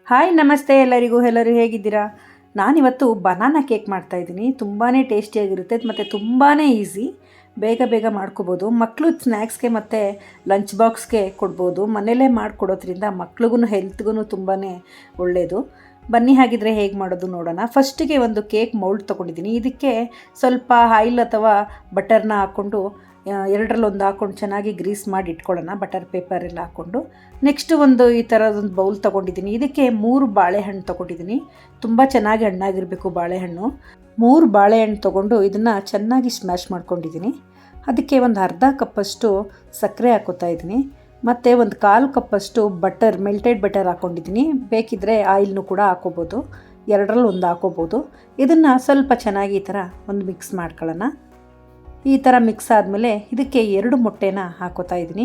Hi ನಮಸ್ತೆ ಎಲ್ಲರೂ ಹೇಗಿದ್ದೀರಾ? ನಾನಿವತ್ತು ಬನಾನಾ ಕೇಕ್ ಮಾಡ್ತಾಯಿದ್ದೀನಿ. ತುಂಬಾ ಟೇಸ್ಟಿಯಾಗಿರುತ್ತೆ ಮತ್ತು ತುಂಬಾ ಈಸಿ, ಬೇಗ ಮಾಡ್ಕೋಬೋದು. ಮಕ್ಕಳು ಸ್ನ್ಯಾಕ್ಸ್ಗೆ ಮತ್ತು ಲಂಚ್ ಬಾಕ್ಸ್ಗೆ ಕೊಡ್ಬೋದು. ಮನೆಯಲ್ಲೇ ಮಾಡಿಕೊಡೋದ್ರಿಂದ ಮಕ್ಳಿಗೂ ಹೆಲ್ತ್ಗೂ ತುಂಬಾ ಒಳ್ಳೆಯದು. ಬನ್ನಿ ಹಾಗಿದ್ರೆ ಹೇಗೆ ಮಾಡೋದು ನೋಡೋಣ. ಫಸ್ಟಿಗೆ ಒಂದು ಕೇಕ್ ಮೌಲ್ಡ್ ತೊಗೊಂಡಿದ್ದೀನಿ. ಇದಕ್ಕೆ ಸ್ವಲ್ಪ ಆಯಿಲ್ ಅಥವಾ ಬಟರ್ನ ಹಾಕ್ಕೊಂಡು ಎರಡರಲ್ಲೊಂದು ಹಾಕ್ಕೊಂಡು ಚೆನ್ನಾಗಿ ಗ್ರೀಸ್ ಮಾಡಿ ಇಟ್ಕೊಳ್ಳೋಣ, ಬಟರ್ ಪೇಪರ್ ಎಲ್ಲ ಹಾಕ್ಕೊಂಡು. ನೆಕ್ಸ್ಟು ಒಂದು ಈ ಥರದೊಂದು ಬೌಲ್ ತೊಗೊಂಡಿದ್ದೀನಿ. ಇದಕ್ಕೆ 3 ಬಾಳೆಹಣ್ಣು ತೊಗೊಂಡಿದ್ದೀನಿ. ತುಂಬ ಚೆನ್ನಾಗಿ ಹಣ್ಣಾಗಿರಬೇಕು ಬಾಳೆಹಣ್ಣು. 3 ಬಾಳೆಹಣ್ಣು ತೊಗೊಂಡು ಇದನ್ನು ಚೆನ್ನಾಗಿ ಸ್ಮ್ಯಾಶ್ ಮಾಡ್ಕೊಂಡಿದ್ದೀನಿ. ಅದಕ್ಕೆ ಒಂದು ಅರ್ಧ ಕಪ್ಪಷ್ಟು ಸಕ್ಕರೆ ಹಾಕೋತಾ ಇದ್ದೀನಿ. ಮತ್ತು ಒಂದು 1/4 ಕಪ್ಪಷ್ಟು ಬಟರ್, ಮೆಲ್ಟೆಡ್ ಬಟರ್ ಹಾಕ್ಕೊಂಡಿದ್ದೀನಿ. ಬೇಕಿದ್ದರೆ ಆಯಿಲ್ನು ಕೂಡ ಹಾಕೋಬೋದು, ಎರಡರಲ್ಲಿ ಒಂದು ಹಾಕೋಬೋದು. ಇದನ್ನು ಸ್ವಲ್ಪ ಚೆನ್ನಾಗಿ ಈ ಥರ ಒಂದು ಮಿಕ್ಸ್ ಮಾಡ್ಕೊಳ್ಳೋಣ. ಈ ಥರ ಮಿಕ್ಸ್ ಆದಮೇಲೆ ಇದಕ್ಕೆ 2 ಮೊಟ್ಟೆನ ಹಾಕೋತಾ ಇದ್ದೀನಿ.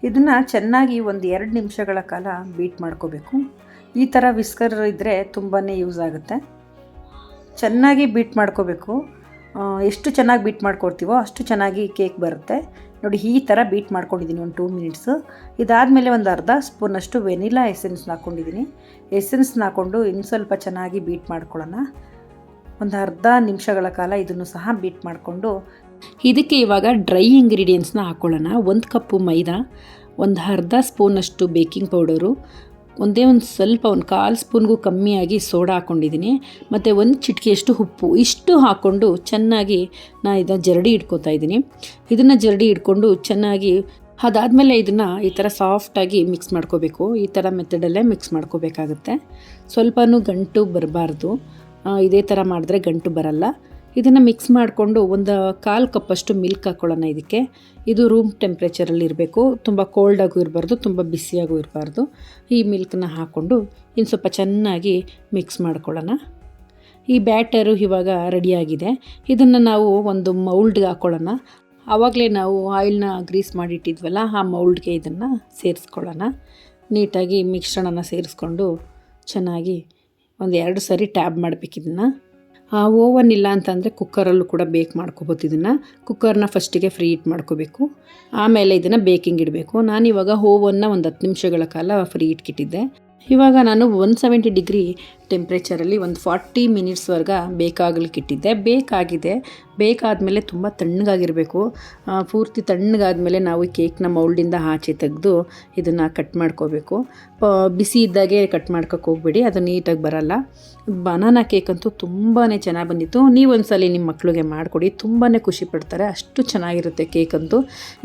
ಇದನ್ನು ಚೆನ್ನಾಗಿ ಒಂದು 2 ನಿಮಿಷಗಳ ಕಾಲ ಬೀಟ್ ಮಾಡ್ಕೋಬೇಕು. ಈ ಥರ ವಿಸ್ಕರ್ ಇದ್ದರೆ ತುಂಬಾ ಯೂಸ್ ಆಗುತ್ತೆ. ಚೆನ್ನಾಗಿ ಬೀಟ್ ಮಾಡ್ಕೋಬೇಕು. ಎಷ್ಟು ಚೆನ್ನಾಗಿ ಬೀಟ್ ಮಾಡ್ಕೊಡ್ತೀವೋ ಅಷ್ಟು ಚೆನ್ನಾಗಿ ಕೇಕ್ ಬರುತ್ತೆ. ನೋಡಿ, ಈ ಥರ ಬೀಟ್ ಮಾಡ್ಕೊಂಡಿದ್ದೀನಿ ಒಂದು 2 ಮಿನಿಟ್ಸು. ಇದಾದಮೇಲೆ ಒಂದು ಅರ್ಧ ಸ್ಪೂನಷ್ಟು ವೆನಿಲಾ ಎಸೆನ್ಸ್ನ ಹಾಕ್ಕೊಂಡಿದ್ದೀನಿ. ಎಸೆನ್ಸ್ನ ಹಾಕ್ಕೊಂಡು ಇನ್ನು ಸ್ವಲ್ಪ ಚೆನ್ನಾಗಿ ಬೀಟ್ ಮಾಡ್ಕೊಳ್ಳೋಣ. ಒಂದು ಅರ್ಧ ನಿಮಿಷಗಳ ಕಾಲ ಇದನ್ನು ಸಹ ಬೀಟ್ ಮಾಡಿಕೊಂಡು ಇದಕ್ಕೆ ಇವಾಗ ಡ್ರೈ ಇಂಗ್ರೀಡಿಯೆಂಟ್ಸ್ನ ಹಾಕ್ಕೊಳ್ಳೋಣ. 1 ಕಪ್ಪು ಮೈದಾ, ಒಂದು ಅರ್ಧ ಸ್ಪೂನಷ್ಟು ಬೇಕಿಂಗ್ ಪೌಡರು, ಒಂದು ಸ್ವಲ್ಪ ಒಂದು 1/4 ಸ್ಪೂನ್ಗೂ ಕಮ್ಮಿಯಾಗಿ ಸೋಡಾ ಹಾಕ್ಕೊಂಡಿದ್ದೀನಿ, ಮತ್ತು 1 ಚಿಟಿಕೆಯಷ್ಟು ಉಪ್ಪು. ಇಷ್ಟು ಹಾಕ್ಕೊಂಡು ಚೆನ್ನಾಗಿ ನಾನು ಇದನ್ನು ಜರಡಿ ಇಟ್ಕೋತಾ ಇದ್ದೀನಿ. ಇದನ್ನು ಜರಡಿ ಇಟ್ಕೊಂಡು ಚೆನ್ನಾಗಿ ಅದಾದಮೇಲೆ ಇದನ್ನು ಈ ಥರ ಸಾಫ್ಟಾಗಿ ಮಿಕ್ಸ್ ಮಾಡ್ಕೋಬೇಕು. ಈ ಥರ ಮೆಥಡಲ್ಲೇ ಮಿಕ್ಸ್ ಮಾಡ್ಕೋಬೇಕಾಗುತ್ತೆ. ಸ್ವಲ್ಪನೂ ಗಂಟು ಬರಬಾರ್ದು. ಇದೇ ಥರ ಮಾಡಿದ್ರೆ ಗಂಟು ಬರಲ್ಲ. ಇದನ್ನು ಮಿಕ್ಸ್ ಮಾಡಿಕೊಂಡು ಒಂದು 1/4 ಕಪ್ಪಷ್ಟು ಮಿಲ್ಕ್ ಹಾಕ್ಕೊಳ್ಳೋಣ. ಇದಕ್ಕೆ ಇದು ರೂಮ್ ಟೆಂಪ್ರೇಚರಲ್ಲಿ ಇರಬೇಕು. ತುಂಬ ಕೋಲ್ಡಾಗೂ ಇರಬಾರ್ದು, ತುಂಬ ಬಿಸಿಯಾಗೂ ಇರಬಾರ್ದು. ಈ ಮಿಲ್ಕನ್ನ ಹಾಕ್ಕೊಂಡು ಇನ್ನು ಸ್ವಲ್ಪ ಚೆನ್ನಾಗಿ ಮಿಕ್ಸ್ ಮಾಡ್ಕೊಳ್ಳೋಣ. ಈ ಬ್ಯಾಟರು ಇವಾಗ ರೆಡಿಯಾಗಿದೆ. ಇದನ್ನು ನಾವು ಒಂದು ಮೌಲ್ಡ್ಗೆ ಹಾಕ್ಕೊಳ್ಳೋಣ. ಆವಾಗಲೇ ನಾವು ಆಯಿಲ್ನ ಗ್ರೀಸ್ ಮಾಡಿಟ್ಟಿದ್ವಲ್ಲ, ಆ ಮೌಲ್ಡ್ಗೆ ಇದನ್ನು ಸೇರಿಸ್ಕೊಳ್ಳೋಣ. ನೀಟಾಗಿ ಮಿಶ್ರಣನ ಸೇರಿಸ್ಕೊಂಡು ಚೆನ್ನಾಗಿ ಒಂದು 2 ಸರಿ ಟ್ಯಾಬ್ ಮಾಡಬೇಕು. ಇದನ್ನು ಓವನ್ ಇಲ್ಲ ಅಂತಂದರೆ ಕುಕ್ಕರಲ್ಲೂ ಕೂಡ ಬೇಕ್ ಮಾಡ್ಕೋಬೋದು. ಇದನ್ನು ಕುಕ್ಕರ್ನ ಫಸ್ಟಿಗೆ ಫ್ರೀ ಹೀಟ್ ಮಾಡ್ಕೋಬೇಕು, ಆಮೇಲೆ ಇದನ್ನು ಬೇಕಿಂಗ್ ಇಡಬೇಕು. ನಾನಿವಾಗ ಓವನ್ನ ಒಂದು 10 ನಿಮಿಷಗಳ ಕಾಲ ಫ್ರೀ ಇಟ್ಕಿಟ್ಟಿದ್ದೆ. ಇವಾಗ ನಾನು 170 ಡಿಗ್ರಿ ಟೆಂಪ್ರೇಚರಲ್ಲಿ ಒಂದು 40 ಮಿನಿಟ್ಸ್ವರೆಗೆ ಬೇಕಾಗಲಿಕ್ಕಿಟ್ಟಿದ್ದೆ. ಬೇಕಾಗಿದೆ. ಬೇಕಾದಮೇಲೆ ತುಂಬ ತಣ್ಣಗಾಗಿರಬೇಕು. ಪೂರ್ತಿ ತಣ್ಣಗಾದ್ಮೇಲೆ ನಾವು ಕೇಕ್ನ ಮೌಲ್ಡಿಂದ ಆಚೆ ತೆಗೆದು ಇದನ್ನು ಕಟ್ ಮಾಡ್ಕೋಬೇಕು. ಬಿಸಿ ಇದ್ದಾಗೆ ಕಟ್ ಮಾಡ್ಕೋಕ್ಕೆ ಹೋಗ್ಬೇಡಿ, ಅದು ನೀಟಾಗಿ ಬರಲ್ಲ. ಬನಾನಾ ಕೇಕ್ ಅಂತೂ ತುಂಬಾ ಚೆನ್ನಾಗಿ ಬಂದಿತ್ತು. ನೀವೊಂದ್ಸಲಿ ನಿಮ್ಮ ಮಕ್ಕಳಿಗೆ ಮಾಡಿಕೊಡಿ, ತುಂಬಾ ಖುಷಿ ಪಡ್ತಾರೆ. ಅಷ್ಟು ಚೆನ್ನಾಗಿರುತ್ತೆ ಕೇಕ್ ಅಂತೂ.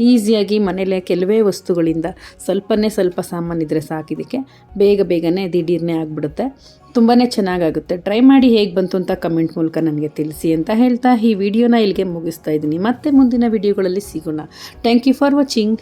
ಈಸಿಯಾಗಿ ಮನೇಲೆ ಕೆಲವೇ ವಸ್ತುಗಳಿಂದ ಸ್ವಲ್ಪ ಸಾಮಾನಿದ್ರೆ ಸಾಕಿದ್ದಕ್ಕೆ ಬೇಗನೆ ದಿಢೀರ್ನೇ ಆಗಿಬಿಡುತ್ತೆ. ತುಂಬಾ ಚೆನ್ನಾಗಾಗುತ್ತೆ. ಟ್ರೈ ಮಾಡಿ ಹೇಗೆ ಬಂತು ಅಂತ ಕಮೆಂಟ್ ಮೂಲಕ ನನಗೆ ತಿಳಿಸಿ ಅಂತ ಹೇಳ್ತಾ ಈ ವಿಡಿಯೋನ ಇಲ್ಲಿಗೆ ಮುಗಿಸ್ತಾ ಇದ್ದೀನಿ. ಮತ್ತೆ ಮುಂದಿನ ವಿಡಿಯೋಗಳಲ್ಲಿ ಸಿಗೋಣ. Thank you for watching.